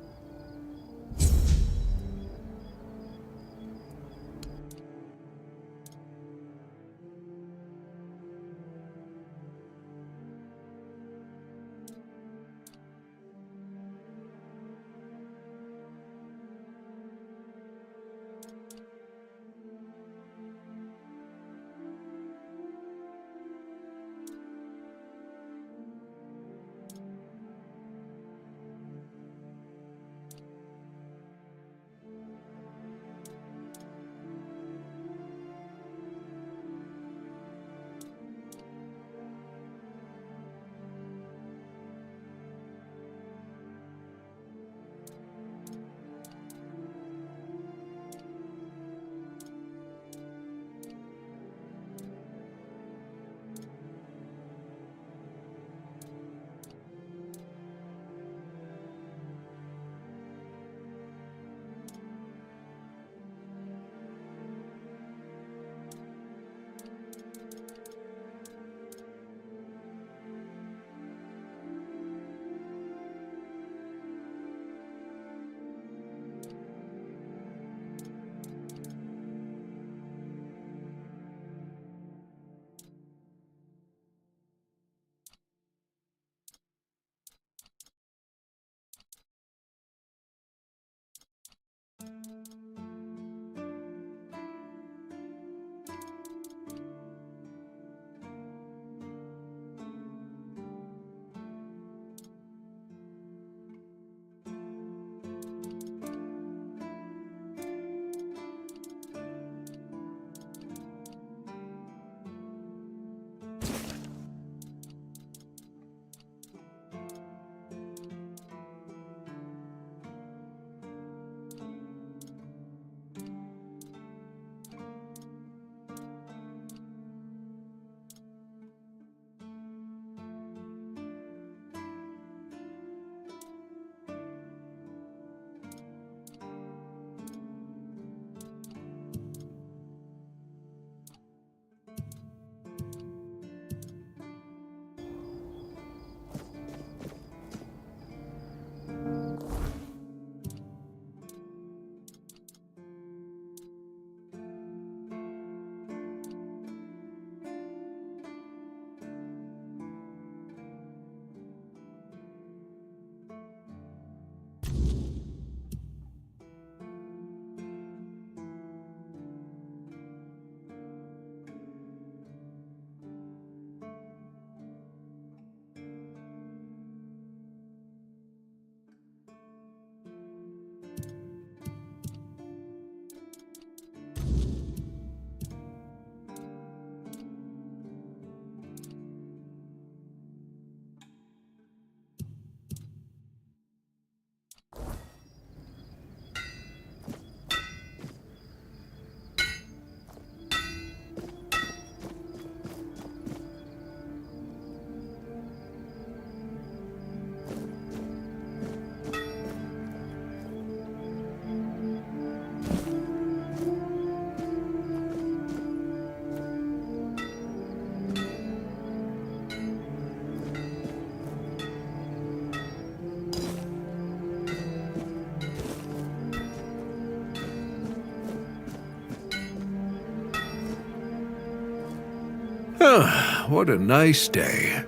What a nice day.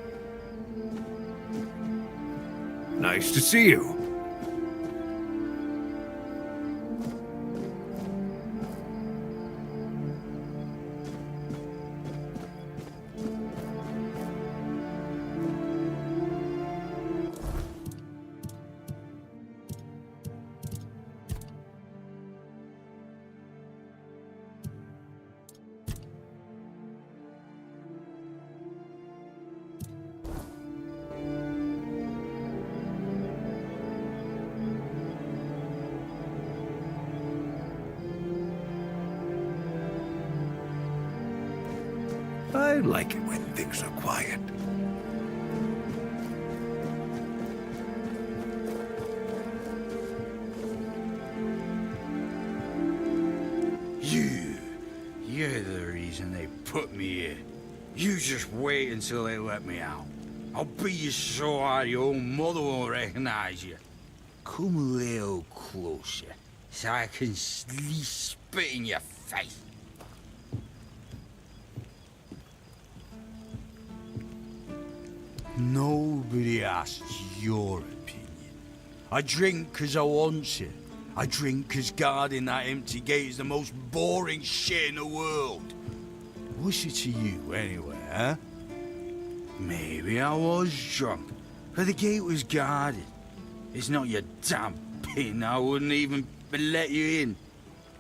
Nice to see you. I like it when things are quiet. You're the reason they put me here. You just wait until they let me out. I'll beat you so hard your own mother won't recognize you. Come a little closer, so I can spit in your face. Nobody asks your opinion. I drink 'cause I want to. I drink 'cause guarding that empty gate is the most boring shit in the world. What's it to you, anyway, huh? Maybe I was drunk, but the gate was guarded. It's not your damn pin, I wouldn't even let you in.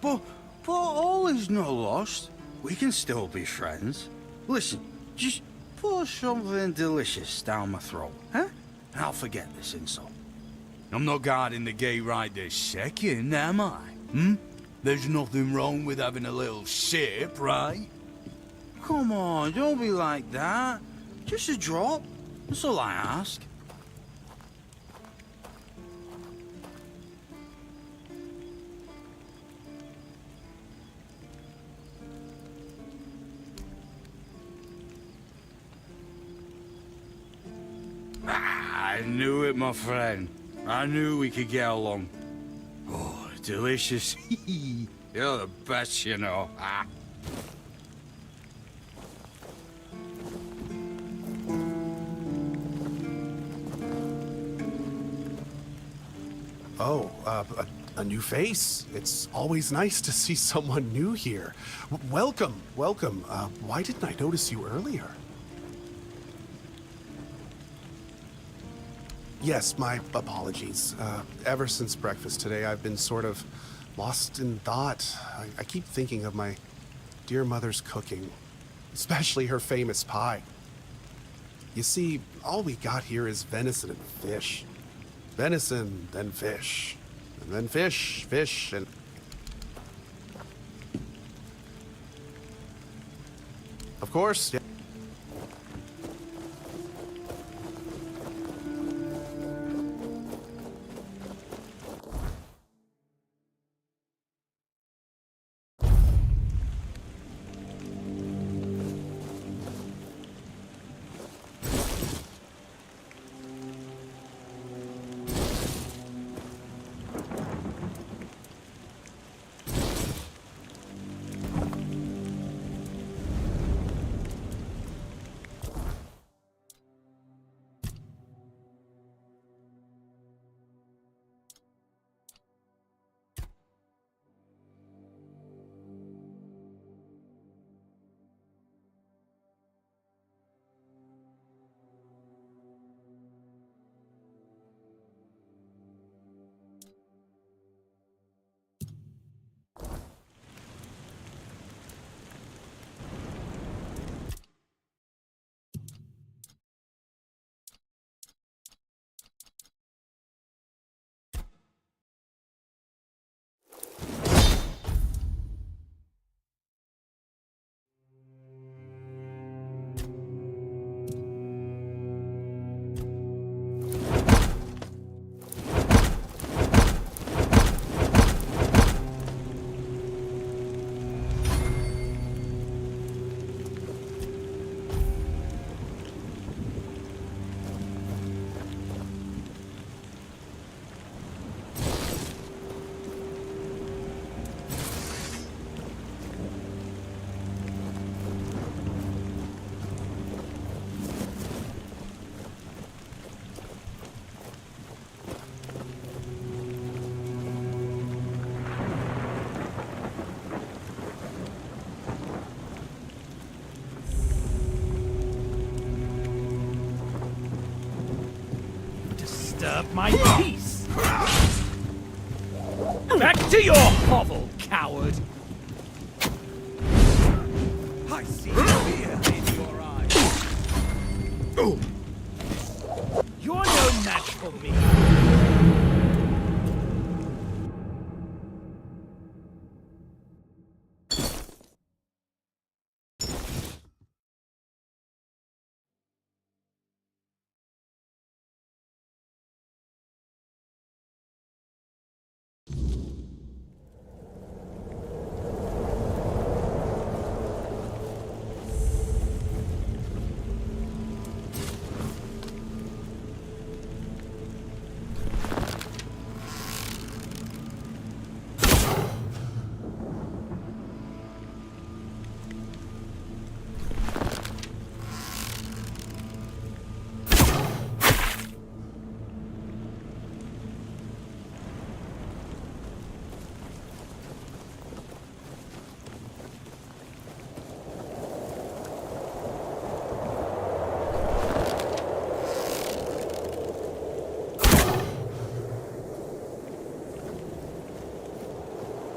But all is not lost. We can still be friends. Listen, just pour something delicious down my throat, huh? And I'll forget this insult. I'm not guarding the gate right this second, am I? There's nothing wrong with having a little sip, right? Come on, don't be like that. Just a drop. That's all I ask. I knew it, my friend. I knew we could get along. Oh, delicious. You're the best, you know. Oh, a new face. It's always nice to see someone new here. Welcome, welcome. Why didn't I notice you earlier? Yes, my apologies. Ever since breakfast today, I've been sort of lost in thought. I keep thinking of my dear mother's cooking, especially her famous pie. You see, all we got here is venison and fish. Venison, then fish. And then fish, fish, and... Of course, yeah. disturb my peace! Back to your hovel, coward! I see fear in your eyes. You're no match for me.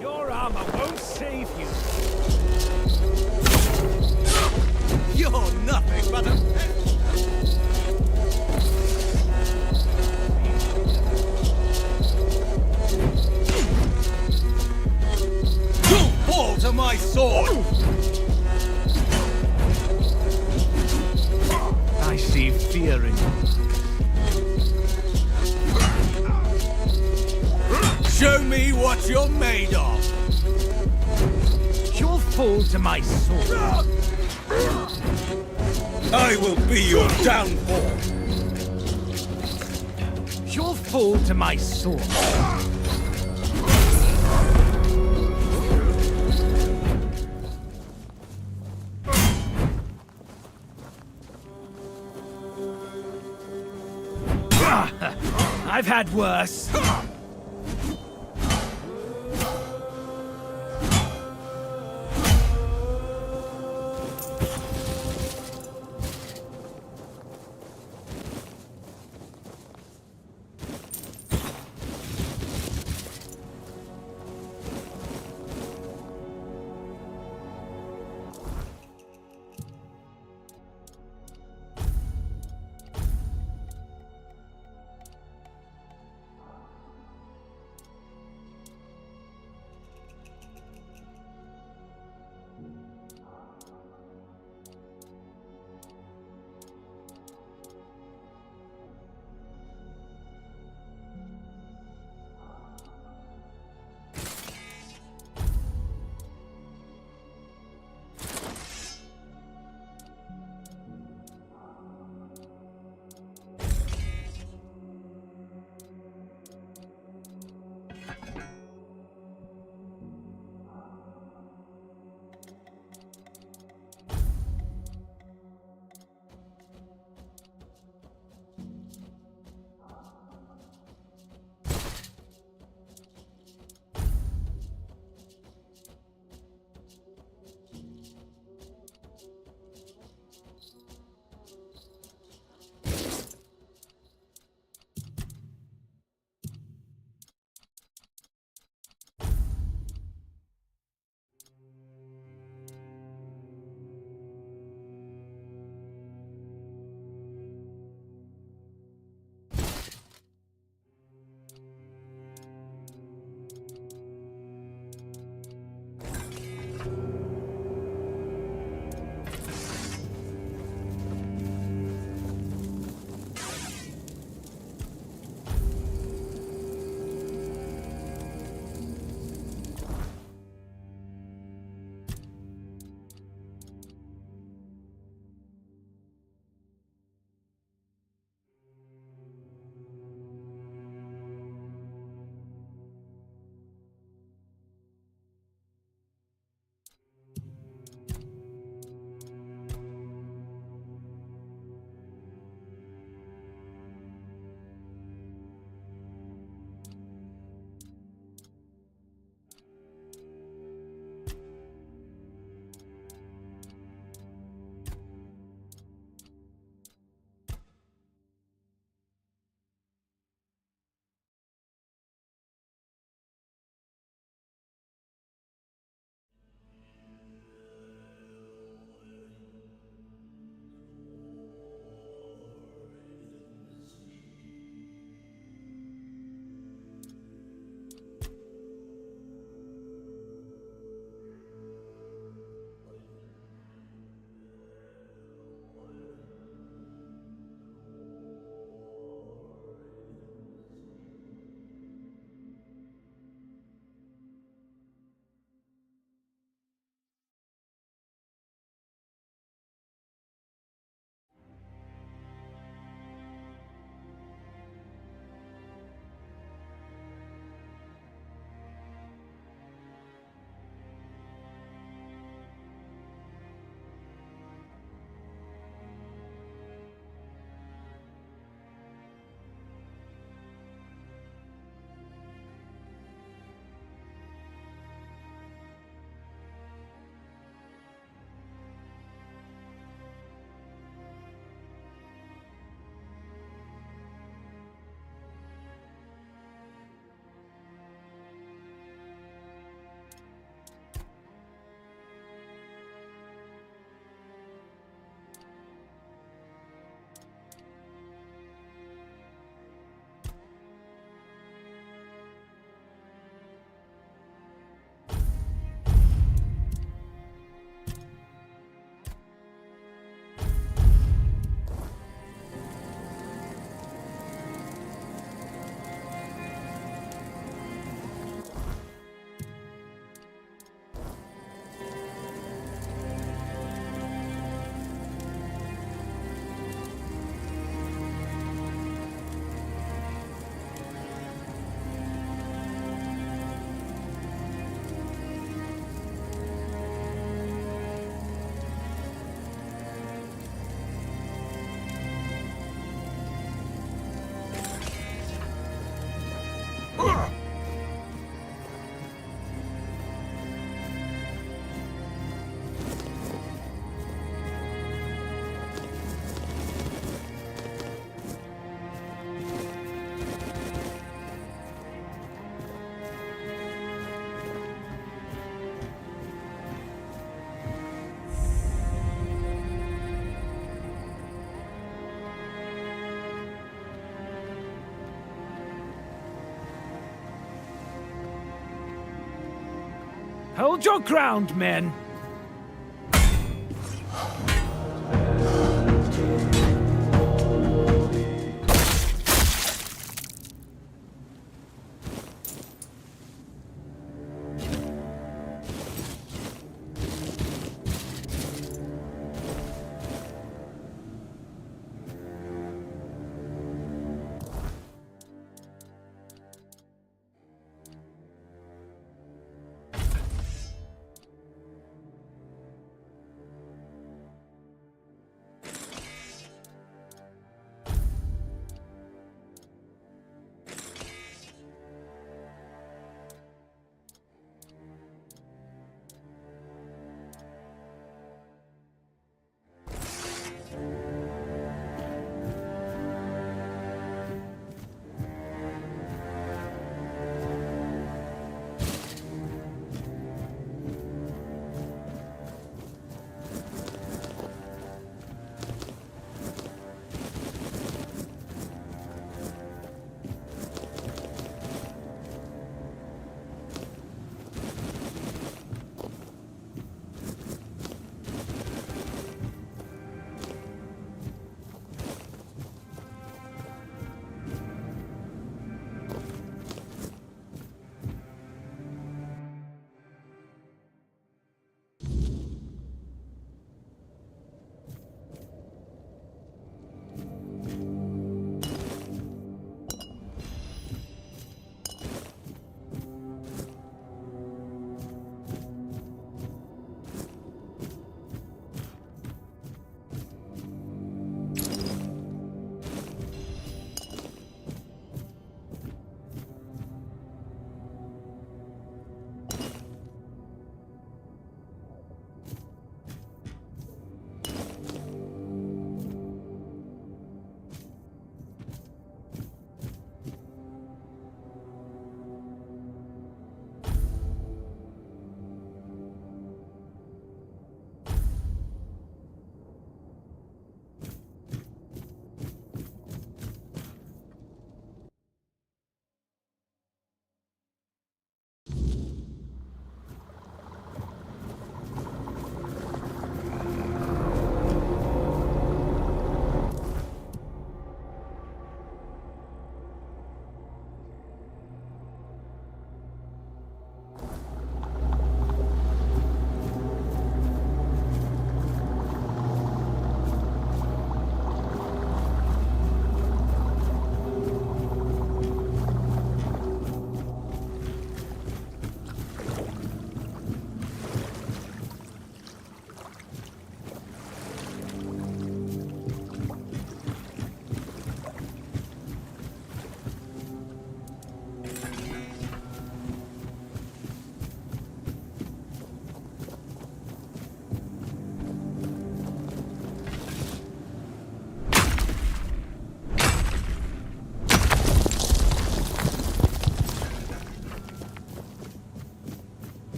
Your armor won't save you. You're nothing but a You fall to my sword! I see fear in you. Show me what you're made of! You'll fall to my sword. I will be your downfall! You'll fall to my sword. I've had worse. Hold your ground, men.